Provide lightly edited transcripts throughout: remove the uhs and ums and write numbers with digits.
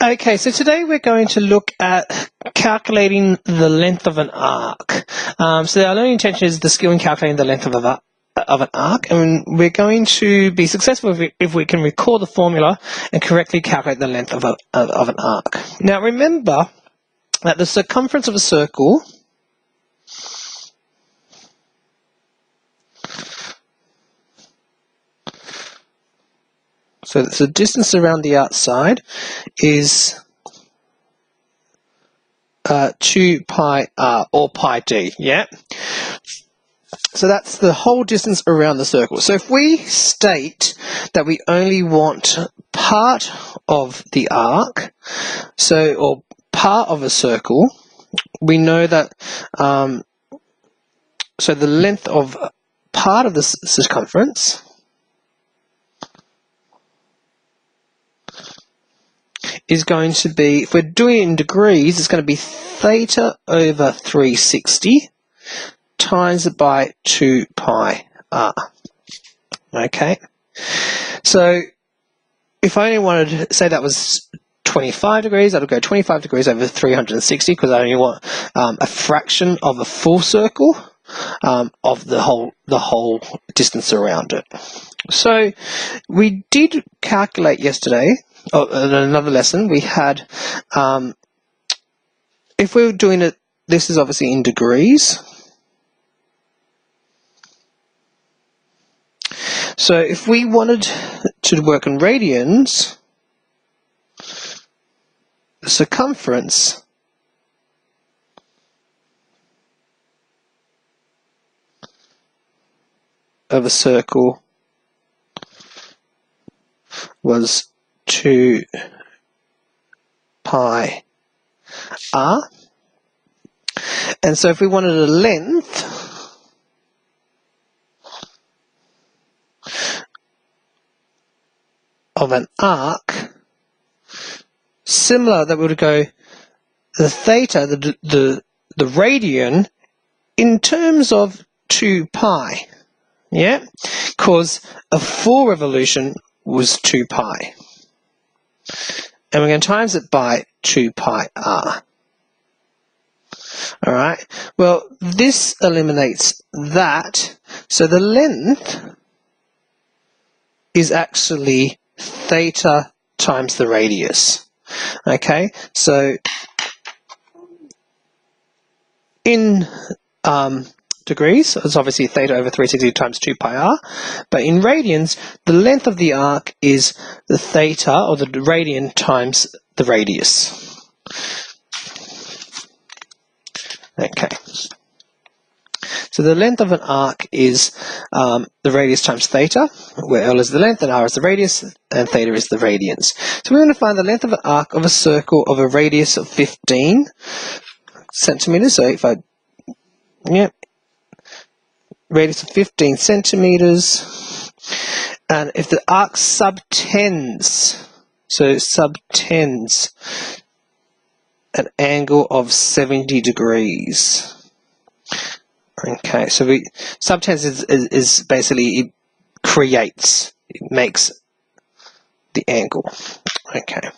Okay, so today we're going to look at calculating the length of an arc. So our learning intention is the skill in calculating the length of an arc, and we're going to be successful if we can recall the formula and correctly calculate the length of an arc. Now remember that the circumference of a circle so the distance around the outside is 2 pi r, or pi d, yeah? So that's the whole distance around the circle. So if we state that we only want part of the arc, or part of a circle, we know that, so the length of part of the circumference is going to be, if we're doing it in degrees, it's going to be theta over 360 times by 2 pi r. Okay, so if I only wanted to say that was 25 degrees, I would go 25 degrees over 360 because I only want a fraction of a full circle of the whole distance around it. So we did calculate yesterday, in another lesson, we had, if we were doing it, this is obviously in degrees. So if we wanted to work in radians, the circumference of a circle was 2 pi r. And so if we wanted a length of an arc, similar, that would go the theta, the radian, in terms of 2 pi, yeah, because a full revolution was 2 pi, and we're going to times it by 2 pi r. All right, well, this eliminates that, so the length is actually theta times the radius. Okay, so in degrees, it's obviously theta over 360 times 2 pi r, but in radians, the length of the arc is the theta, or the radian, times the radius. Okay, so the length of an arc is the radius times theta, where L is the length and R is the radius, and theta is the radians. So we're going to find the length of an arc of a circle of a radius of 15 centimeters. So if radius of 15 centimeters, and if the arc subtends, so subtends an angle of 70 degrees. Okay, so subtends is basically it makes the angle. Okay.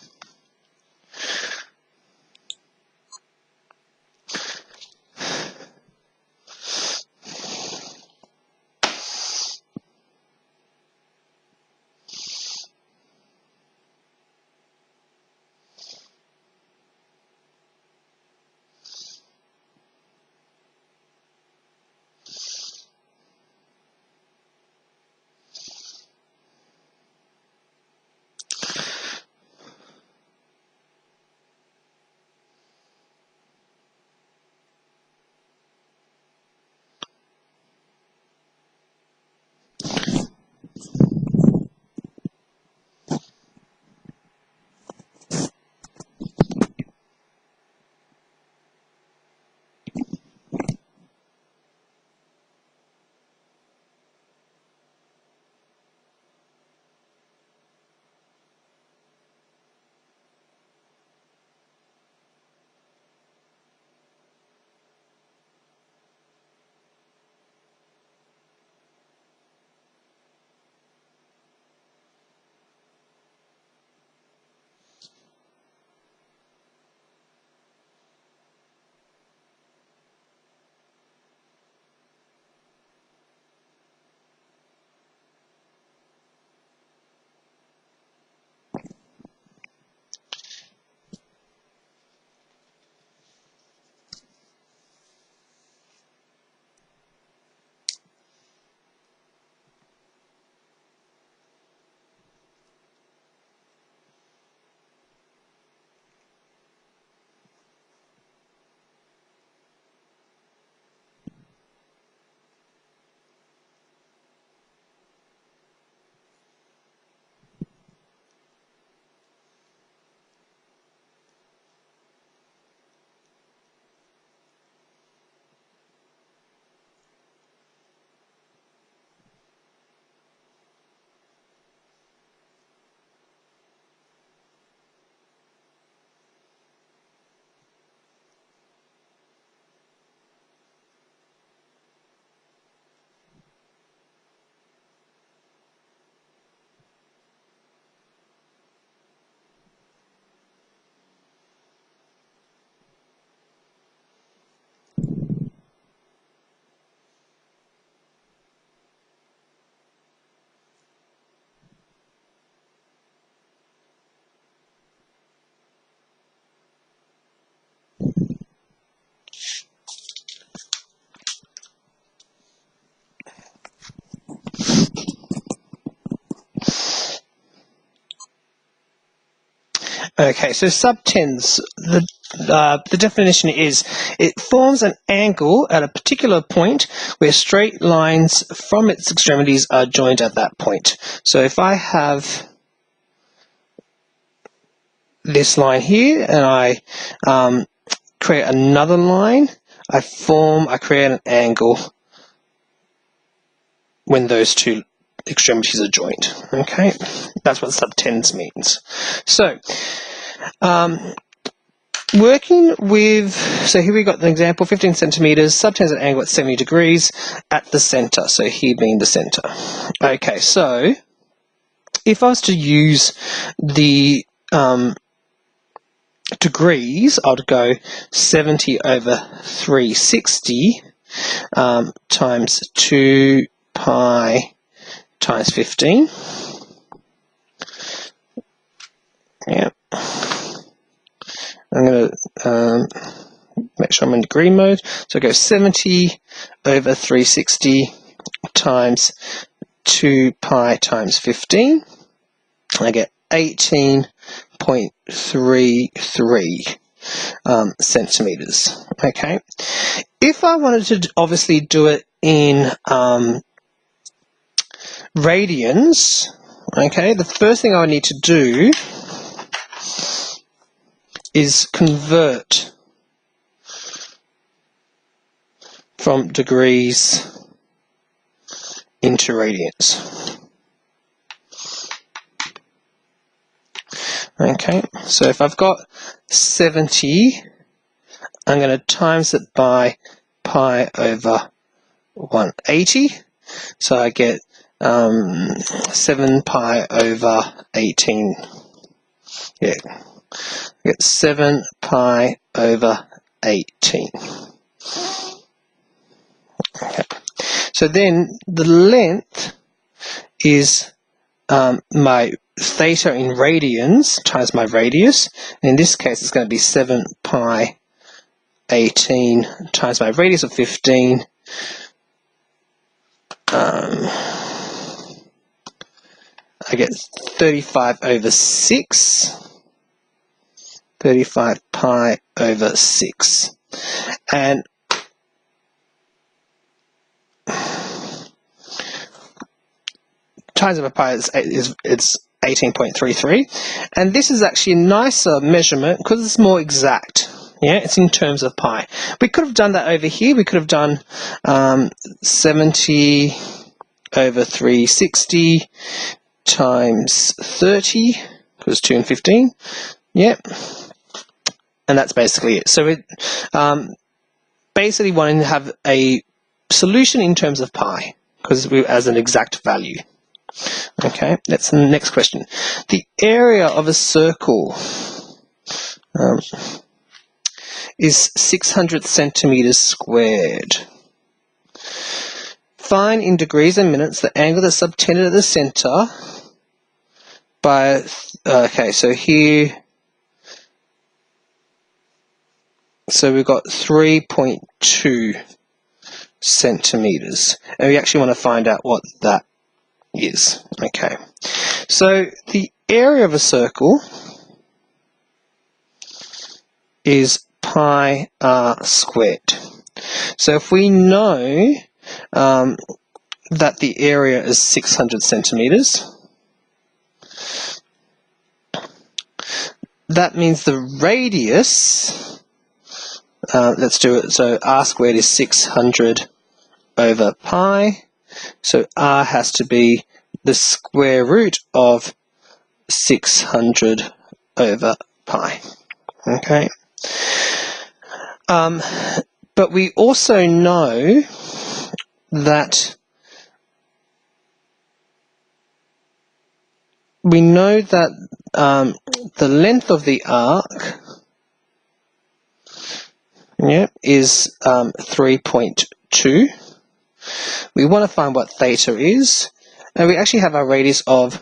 Okay, so subtends, the definition is it forms an angle at a particular point where straight lines from its extremities are joined at that point. So if I have this line here and I create another line, I create an angle when those two extremities are joined. Okay, that's what subtends means. So, working with, so here we got an example, 15 centimeters, subtends an angle at 70 degrees at the center. So here being the center. Okay, so if I was to use the degrees, I'd go 70 over 360 times 2 pi times 15. Yeah. I'm going to make sure I'm in degree mode. So I go 70 over 360 times 2 pi times 15. I get 18.33 centimeters. Okay. If I wanted to obviously do it in radians, okay, the first thing I need to do is convert from degrees into radians. Okay, so if I've got 70, I'm going to times it by pi over 180. So I get 7 pi over 18. Yeah, I get 7 pi over 18. Okay. So then the length is my theta in radians times my radius. And in this case, it's going to be 7 pi 18 times my radius of 15. I get 35 over 6. 35 pi over 6. And times over pi is 18.33. And this is actually a nicer measurement because it's more exact. Yeah, it's in terms of pi. We could have done that over here. We could have done 70 over 360 times 30, because 2 and 15. Yep. And that's basically it. So it basically wanting to have a solution in terms of pi, because as an exact value. Okay, that's the next question. The area of a circle is 600 centimeters squared. Find in degrees and minutes the angle that's subtended at the center by, okay, so here, so we've got 3.2 centimeters, and we actually want to find out what that is. Okay, so the area of a circle is pi r squared. So if we know that the area is 600 centimeters, that means the radius, let's do it, so r squared is 600 over pi, so r has to be the square root of 600 over pi. Okay. But we also know that the length of the arc, yeah, is 3.2. We want to find what theta is, and we actually have our radius of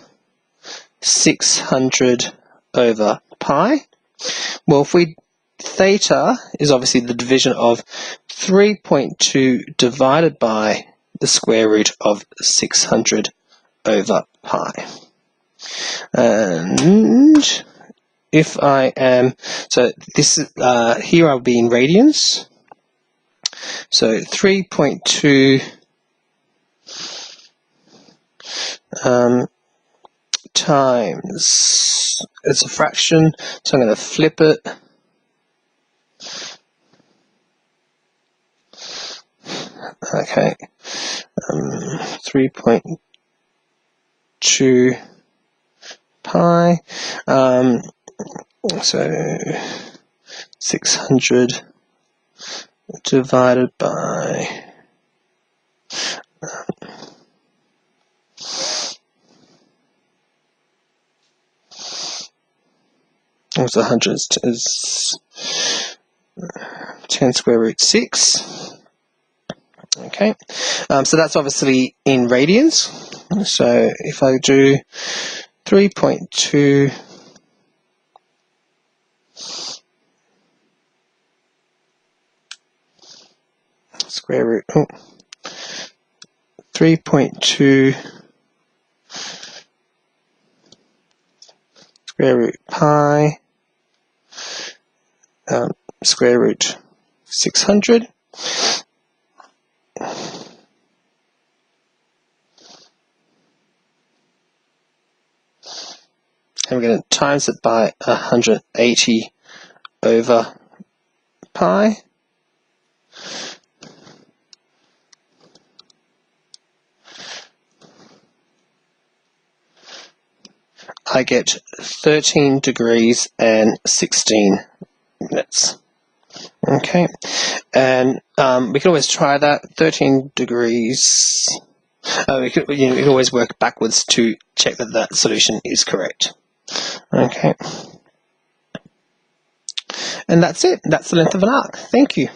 600 over pi. Well, theta is obviously the division of 3.2 divided by the square root of 600 over pi. And if I am, so this here I'll be in radians. So 3.2 times, it's a fraction, so I'm going to flip it. Okay, 3.2 pi, so 600 divided by what's 100 is 10 square root 6. Okay, so that's obviously in radians. So if I do 3.2 square root, 3.2 square root pi square root 600. And we're going to times it by 180 over pi. I get 13 degrees and 16 minutes. Okay, and we can always try that. 13 degrees. We can always work backwards to check that that solution is correct. Okay, and that's it. That's the length of an arc. Thank you.